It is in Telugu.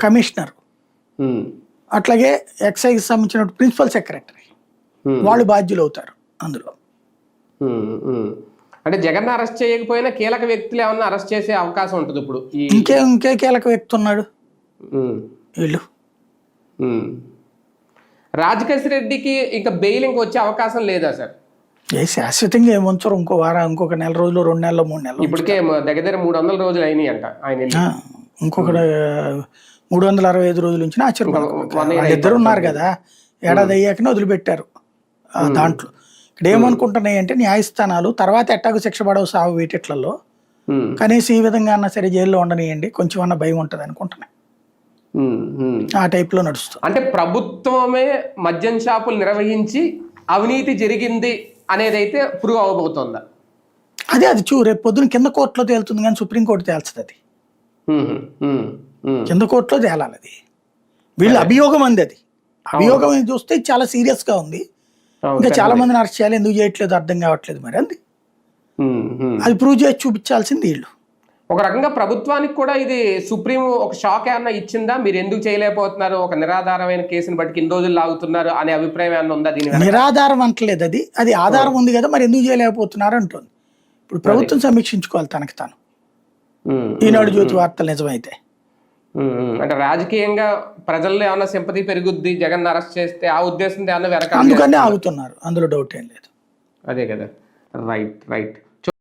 కమిషనర్, అట్లాగే ఎక్సైజ్ సంబంధించిన ప్రిన్సిపల్ సెక్రటరీ, వాళ్ళు బాధ్యులు అవుతారు అందులో. అంటే జగన్ అరెస్ట్ చేయకపోయినా కీలక వ్యక్తులు ఏమన్నా అరెస్ట్ చేసే అవకాశం ఉంటుంది ఇప్పుడు. ఇంకే కీలక వ్యక్తి ఉన్నాడు వీళ్ళు. రాజకేశ్ రెడ్డికి ఇంకా బెయిల్ ఇంకా వచ్చే అవకాశం లేదా సార్? శాశ్వతంగా ఏముంచరు, ఇంకో వారం, ఇంకొక నెల రోజులు, 2 నెలలు, 3 నెలలు. ఇప్పటికే దగ్గర 300 రోజులు అయినాయి అంట ఆయన. ఇంకొక 365 రోజుల నుంచి ఆశ్చర్యం. ఇద్దరు ఉన్నారు కదా, ఏడాది అయ్యాకనే వదిలిపెట్టారు. దాంట్లో ఇక్కడ ఏమనుకుంటున్నాయి అంటే న్యాయస్థానాలు తర్వాత ఎట్టాకు శిక్ష పడవు సాగు వీటిట్లలో, కనీసం ఈ విధంగా అన్నా సరే జైల్లో ఉండనియండి, కొంచెం అన్న భయం ఉంటుంది అనుకుంటున్నాయి. ఆ టైప్ లో నడుస్తుంది. అంటే ప్రభుత్వమే మద్యం షాపులు నిర్వహించి అవినీతి జరిగింది అనేది అయితే ప్రూవ్ అవబోతుందా? అది రేపు పొద్దున కింద కోర్టులో తేలుతుంది, కానీ సుప్రీంకోర్టు తేల్చదు. అది కింద కోర్టులో తేలాలి. అది వీళ్ళు అభియోగం అంది. అది అభియోగం చూస్తే చాలా సీరియస్ గా ఉంది. ఇంకా చాలా మందిని అరెస్ట్ చేయాలి, ఎందుకు చేయట్లేదు అర్థం కావట్లేదు. మరి అది ప్రూవ్ చేసి చూపించాల్సింది వీళ్ళు. ఒక రకంగా ప్రభుత్వానికి కూడా ఇది సుప్రీం ఒక షాక్ ఏమన్నా ఇచ్చిందా? మీరు ఎందుకు చేయలేకపోతున్నారు, ఒక నిరాధారమైన కేసుని బట్టి ఇన్ని రోజులు లాగుతున్నారు అనే అభిప్రాయం ఏమన్నా ఉందా? దీని నిరాధారం అంటలేదు, అది ఆధారం ఉంది కదా, మరి ఎందుకు చేయలేకపోతున్నారు అంటుంది. ఇప్పుడు ప్రభుత్వం సమీక్షించుకోవాలి తనకి తాను. ఈనాడు జ్యోతి వార్తలు నిజమైతే అంటే రాజకీయంగా ప్రజల్లో ఏమన్నా సింపతి పెరుగుద్ది జగన్ అరెస్ట్ చేస్తే, ఆ ఉద్దేశంతో ఏమన్నా వెనక అందుకనే ఆగుతున్నారు, అందులో డౌట్ ఏం లేదు. అదే కదా. రైట్.